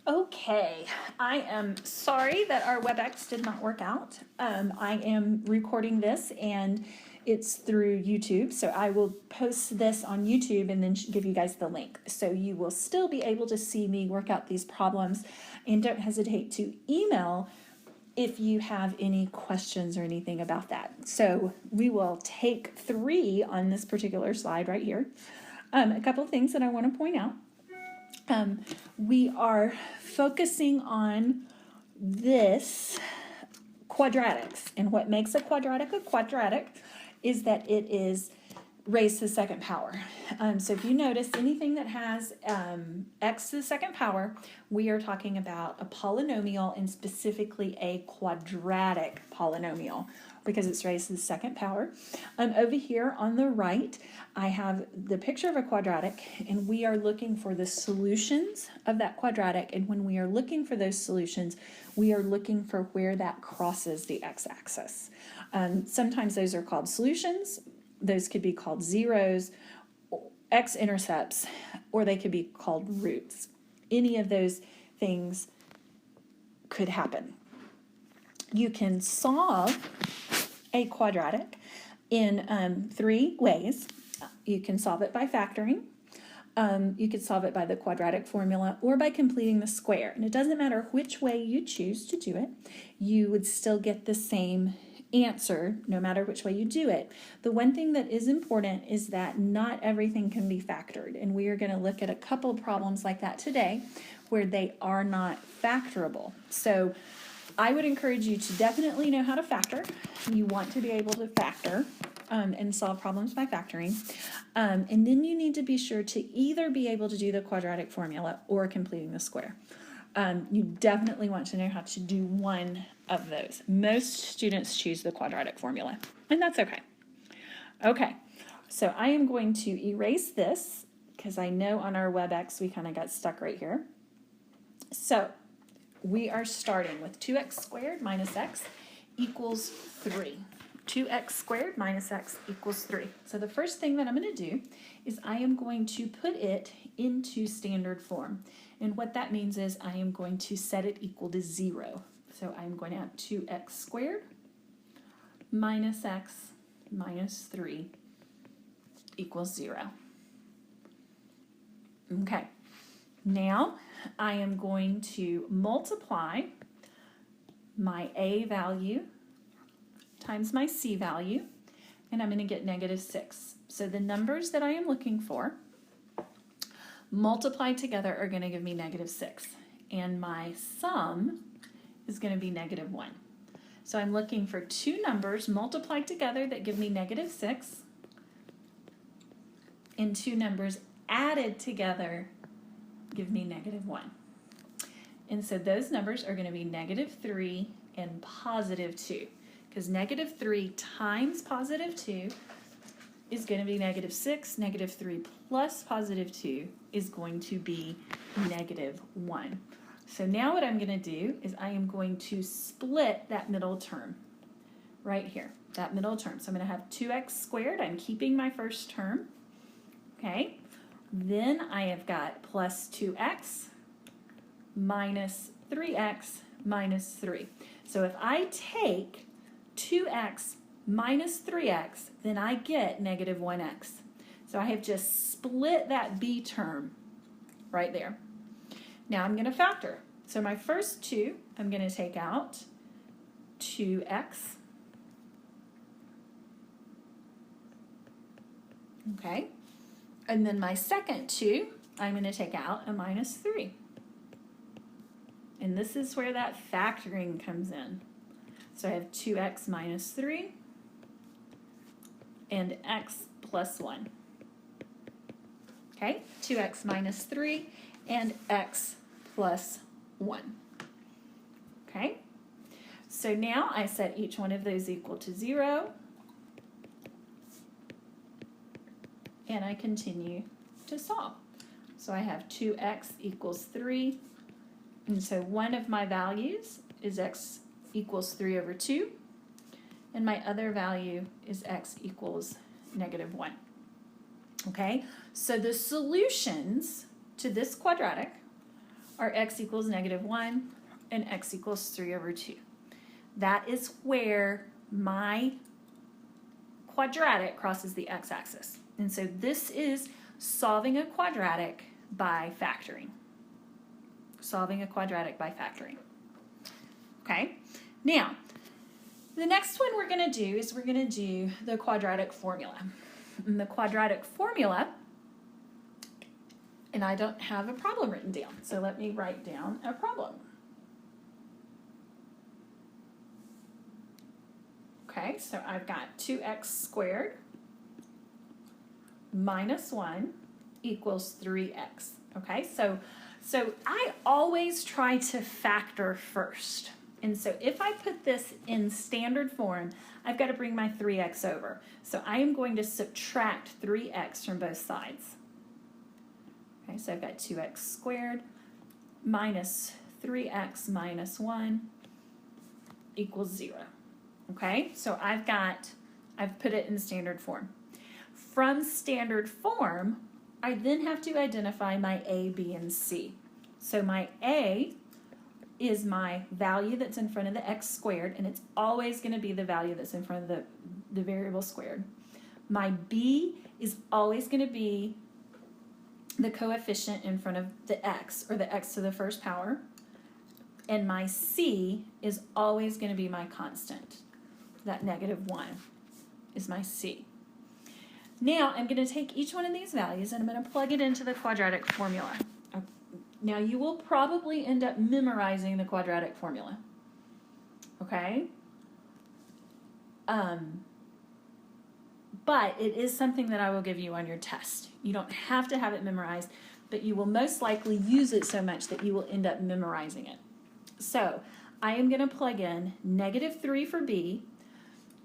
Okay, I am sorry that our WebEx did not work out. I am recording this and it's through YouTube, so I will post this on YouTube and then give you guys the link. So you will still be able to see me work out these problems, and don't hesitate to email if you have any questions or anything about that. So we will take 3 on this particular slide right here. A couple of things that I want to point out. We are focusing on this quadratics, and what makes a quadratic is that it is raised to the second power. So if you notice anything that has x to the second power, we are talking about a polynomial, and specifically a quadratic polynomial, because it's raised to the second power. Over here on the right, I have the picture of a quadratic, and we are looking for the solutions of that quadratic. And when we are looking for those solutions, we are looking for where that crosses the x-axis. Sometimes those are called solutions. Those could be called zeros, x-intercepts, or they could be called roots. Any of those things could happen. You can solve a quadratic in 3 ways. You can solve it by factoring. You could solve it by the quadratic formula or by completing the square. And it doesn't matter which way you choose to do it, you would still get the same answer no matter which way you do it. The one thing that is important is that not everything can be factored, and we are going to look at a couple of problems like that today where they are not factorable. So I would encourage you to definitely know how to factor. You want to be able to factor and solve problems by factoring, and then you need to be sure to either be able to do the quadratic formula or completing the square. You definitely want to know how to do one of those. Most students choose the quadratic formula, and that's okay. Okay, so I am going to erase this because I know on our WebEx we kind of got stuck right here. So we are starting with 2x squared minus x equals 3. 2x squared minus x equals 3. So the first thing that I'm going to do is I am going to put it into standard form. And what that means is I am going to set it equal to 0. So I'm going to have 2x squared minus x minus 3 equals 0. Okay, now I am going to multiply my a value times my c value, and I'm going to get negative 6. So the numbers that I am looking for multiplied together are going to give me negative 6, and my sum is going to be negative 1. So I'm looking for 2 numbers multiplied together that give me negative 6, and 2 numbers added together give me negative 1. And so those numbers are going to be negative 3 and positive 2, because negative 3 times positive 2 is going to be negative 6. Negative 3 plus positive 2 is going to be negative 1. So now what I'm going to do is I am going to split that middle term right here, that middle term. So I'm going to have 2x squared. I'm keeping my first term. Okay. Then I have got plus 2x minus 3x minus 3. So if I take 2x minus 3x, then I get negative 1x. So I have just split that b term right there. Now I'm going to factor. So my first 2, I'm going to take out 2x. Okay. And then my second 2, I'm going to take out a minus 3. And this is where that factoring comes in. So I have 2x minus 3 and x plus 1. Okay, 2x minus 3 and x plus 1. Okay, so now I set each one of those equal to 0. And I continue to solve. So I have 2x equals 3. And so one of my values is x equals 3 over 2. And my other value is x equals negative 1. Okay, so the solutions to this quadratic are x equals -1 and x equals 3/2. That is where my quadratic crosses the x-axis. And so this is solving a quadratic by factoring. Solving a quadratic by factoring. Okay, now the next one we're going to do is we're going to do the quadratic formula. And the quadratic formula, and I don't have a problem written down, so let me write down a problem. Okay, so I've got 2x squared minus 1 equals 3x. Okay, so I always try to factor first. And so if I put this in standard form, I've got to bring my 3x over. So I am going to subtract 3x from both sides. Okay, so I've got 2x squared minus 3x minus 1 equals 0. Okay, so I've put it in standard form. From standard form, I then have to identify my a, b, and c. So my a is my value that's in front of the x squared, and it's always going to be the value that's in front of the variable squared. My b is always going to be the coefficient in front of the x, or the x to the first power. And my c is always going to be my constant. That -1 is my c. Now I'm going to take each one of these values and I'm going to plug it into the quadratic formula. Now you will probably end up memorizing the quadratic formula. Okay? But it is something that I will give you on your test. You don't have to have it memorized, but you will most likely use it so much that you will end up memorizing it. So I am going to plug in -3 for b,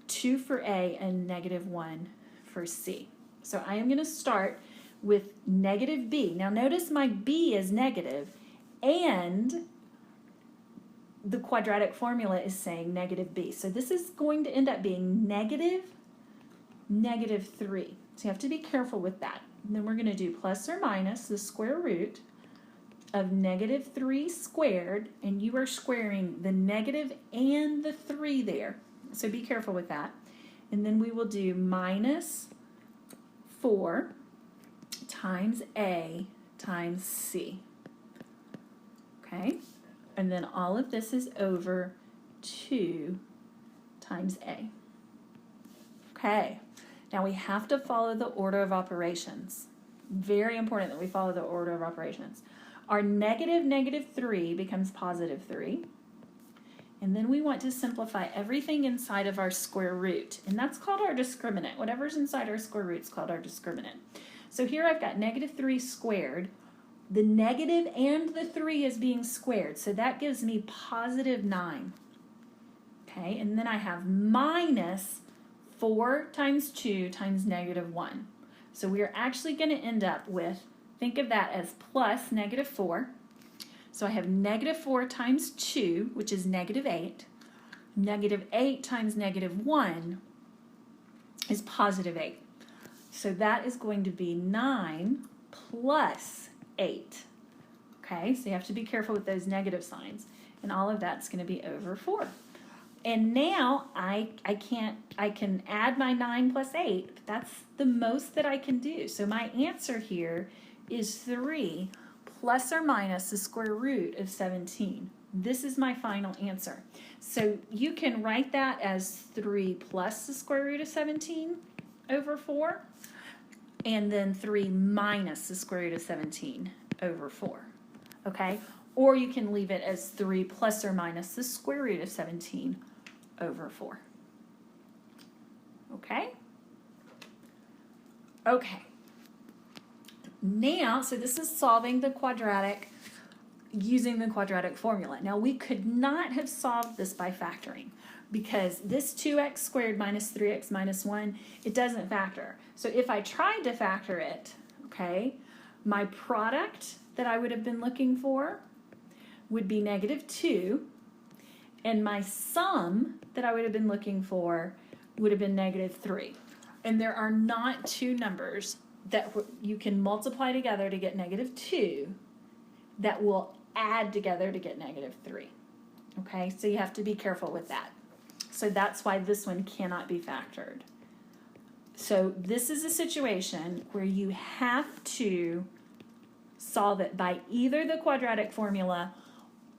2 for a, and -1 for c. So I am going to start with -b. Now notice my b is negative, and the quadratic formula is saying -b. So this is going to end up being -3. So you have to be careful with that. And then we're going to do plus or minus the square root of -3 squared, and you are squaring the negative and the 3 there. So be careful with that. And then we will do minus 4 times a times c. Okay? And then all of this is over 2 times a. Okay. Now we have to follow the order of operations. Very important that we follow the order of operations. Our -3 becomes +3. And then we want to simplify everything inside of our square root. And that's called our discriminant. Whatever's inside our square root is called our discriminant. So here I've got -3 squared. The negative and the 3 is being squared. So that gives me +9. Okay, and then I have minus 4 times 2 times -1. So we are actually going to end up with, think of that as plus -4. So I have -4 times 2, which is -8. -8 times -1 is +8. So that is going to be 9 plus 8. Okay, so you have to be careful with those negative signs. And all of that's going to be over 4. And now I can add my 9 plus 8. But that's the most that I can do. So my answer here is 3 plus or minus the square root of 17. This is my final answer. So you can write that as 3 plus the square root of 17 over 4, and then 3 minus the square root of 17 over 4. Okay? Or you can leave it as 3 plus or minus the square root of 17 over 4. Okay? Okay. Now, so this is solving the quadratic using the quadratic formula. Now, we could not have solved this by factoring because this 2x squared minus 3x minus 1, it doesn't factor. So if I tried to factor it, okay, my product that I would have been looking for would be -2, and my sum that I would have been looking for would have been -3. And there are not two numbers that you can multiply together to get -2 that will add together to get -3. Okay, so you have to be careful with that. So that's why this one cannot be factored. So this is a situation where you have to solve it by either the quadratic formula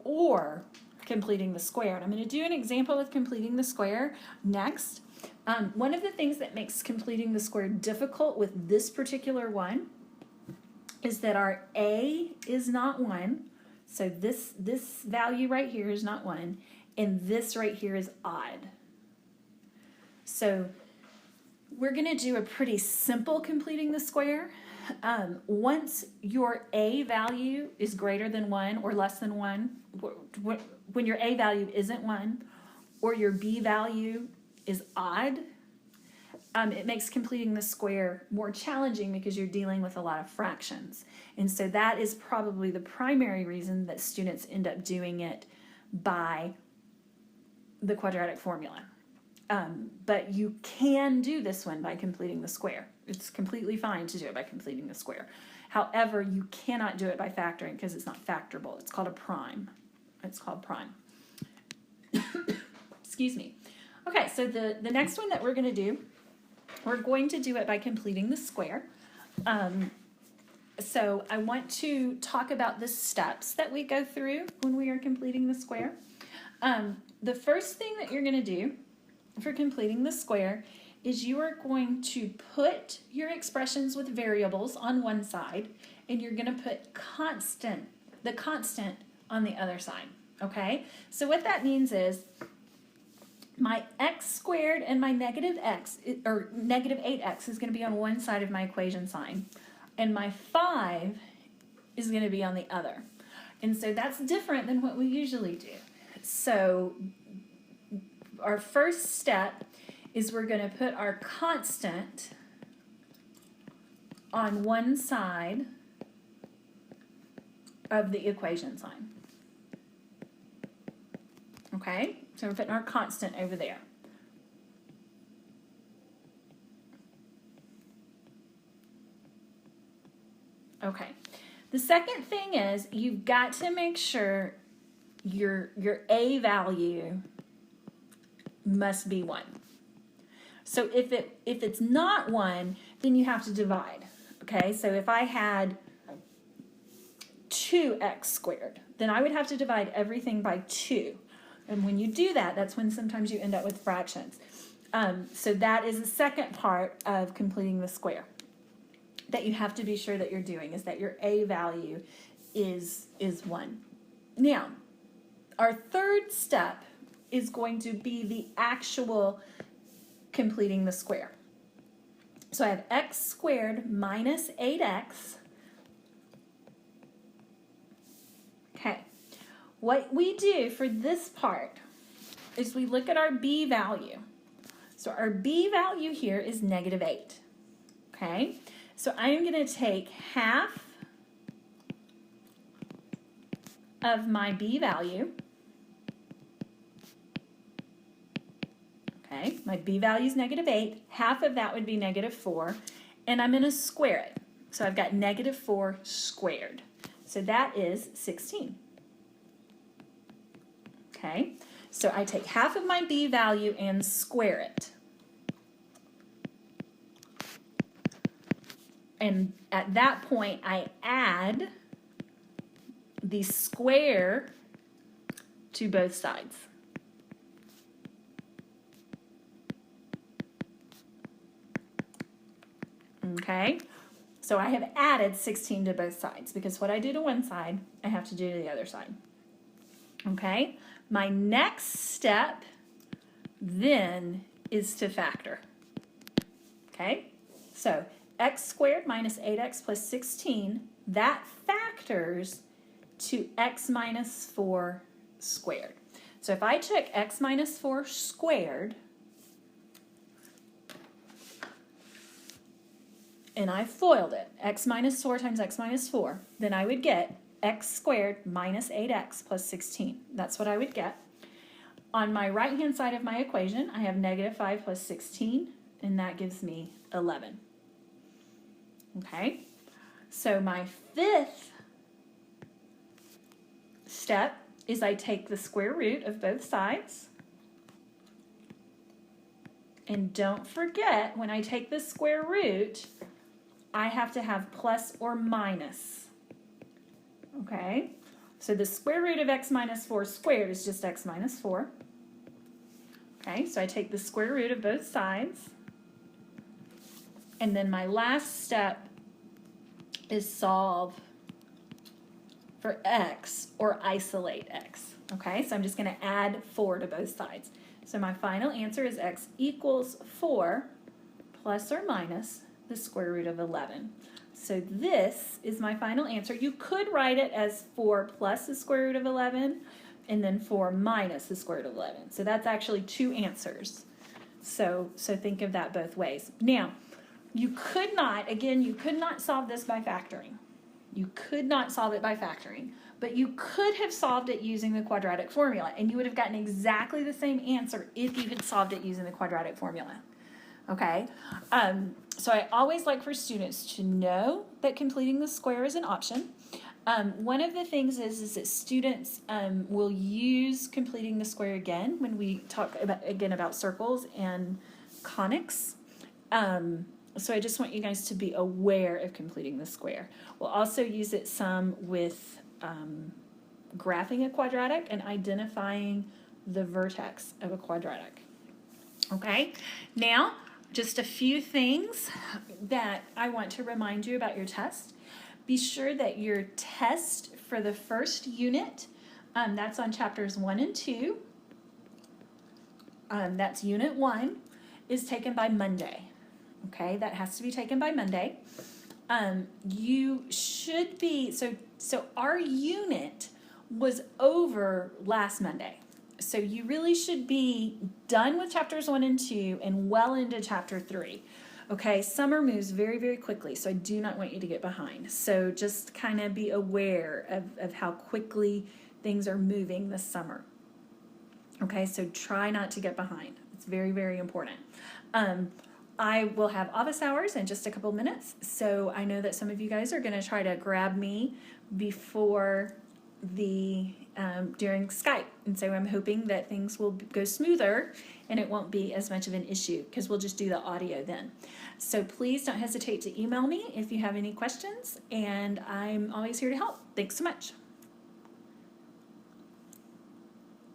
or completing the square. And I'm going to do an example with completing the square next. One of the things that makes completing the square difficult with this particular one is that our A is not 1. So this value right here is not 1. And this right here is odd. So we're going to do a pretty simple completing the square. Once your A value is greater than 1 or less than 1, when your A value isn't 1 or your B value is odd, it makes completing the square more challenging because you're dealing with a lot of fractions. And so that is probably the primary reason that students end up doing it by the quadratic formula. But you can do this one by completing the square. It's completely fine to do it by completing the square. However, you cannot do it by factoring because it's not factorable. It's called a prime. It's called prime. Excuse me. Okay, so the next one that we're going to do it by completing the square. So I want to talk about the steps that we go through when we are completing the square. The first thing that you're going to do for completing the square is you are going to put your expressions with variables on one side, and you're going to put the constant on the other side, okay? So what that means is my x squared and my negative 8x is going to be on one side of my equation sign, and my 5 is going to be on the other. And so that's different than what we usually do. So our first step is we're going to put our constant on one side of the equation sign. Okay, so we're putting our constant over there. Okay, the second thing is you've got to make sure your A value must be 1. So if it's not 1, then you have to divide. Okay, so if I had 2x squared, then I would have to divide everything by 2. And when you do that, that's when sometimes you end up with fractions. So that is the second part of completing the square that you have to be sure that you're doing, is that your A value is 1. Now, our third step is going to be the actual completing the square. So I have x squared minus 8x. Okay, what we do for this part is we look at our b value. So our b value here is -8. Okay, so I'm going to take half of my b value. Okay, my b value is -8. Half of that would be -4, and I'm going to square it. So I've got -4 squared. So that is 16. Okay, so I take half of my b value and square it. And at that point, I add the square to both sides. Okay, so I have added 16 to both sides because what I do to one side, I have to do to the other side. Okay, my next step then is to factor. Okay, so x squared minus 8x plus 16, that factors to x minus 4 squared. So if I took x minus 4 squared and I FOILed it, x minus 4 times x minus 4, then I would get x squared minus 8x plus 16. That's what I would get. On my right-hand side of my equation, I have -5 plus 16, and that gives me 11. Okay, so my fifth step is I take the square root of both sides. And don't forget, when I take the square root, I have to have plus or minus. Okay? So the square root of x minus 4 squared is just x minus 4. Okay, so I take the square root of both sides. And then my last step is solve for x or isolate x. Okay, so I'm just going to add 4 to both sides. So my final answer is x equals 4 plus or minus the square root of 11. So this is my final answer. You could write it as 4 plus the square root of 11 and then 4 minus the square root of 11. So that's actually 2 answers. So think of that both ways. Now, you could not, again, you could not solve this by factoring. You could not solve it by factoring, but you could have solved it using the quadratic formula, and you would have gotten exactly the same answer if you had solved it using the quadratic formula. Okay? So I always like for students to know that completing the square is an option. One of the things is that students will use completing the square again when we talk about circles and conics. So I just want you guys to be aware of completing the square. We'll also use it some with graphing a quadratic and identifying the vertex of a quadratic. Okay, now just a few things that I want to remind you about your test. Be sure that your test for the first unit, that's on chapters 1 and 2, that's unit 1, is taken by Monday. Okay, that has to be taken by Monday. You should be, so our unit was over last Monday. So you really should be done with chapters 1 and 2 and well into chapter 3. Okay, summer moves very, very quickly, so I do not want you to get behind. So just kind of be aware of how quickly things are moving this summer. Okay, so try not to get behind. It's very, very important. I will have office hours in just a couple minutes, so I know that some of you guys are going to try to grab me before during Skype, and so I'm hoping that things will go smoother and it won't be as much of an issue because we'll just do the audio then. So please don't hesitate to email me if you have any questions, and I'm always here to help. Thanks so much.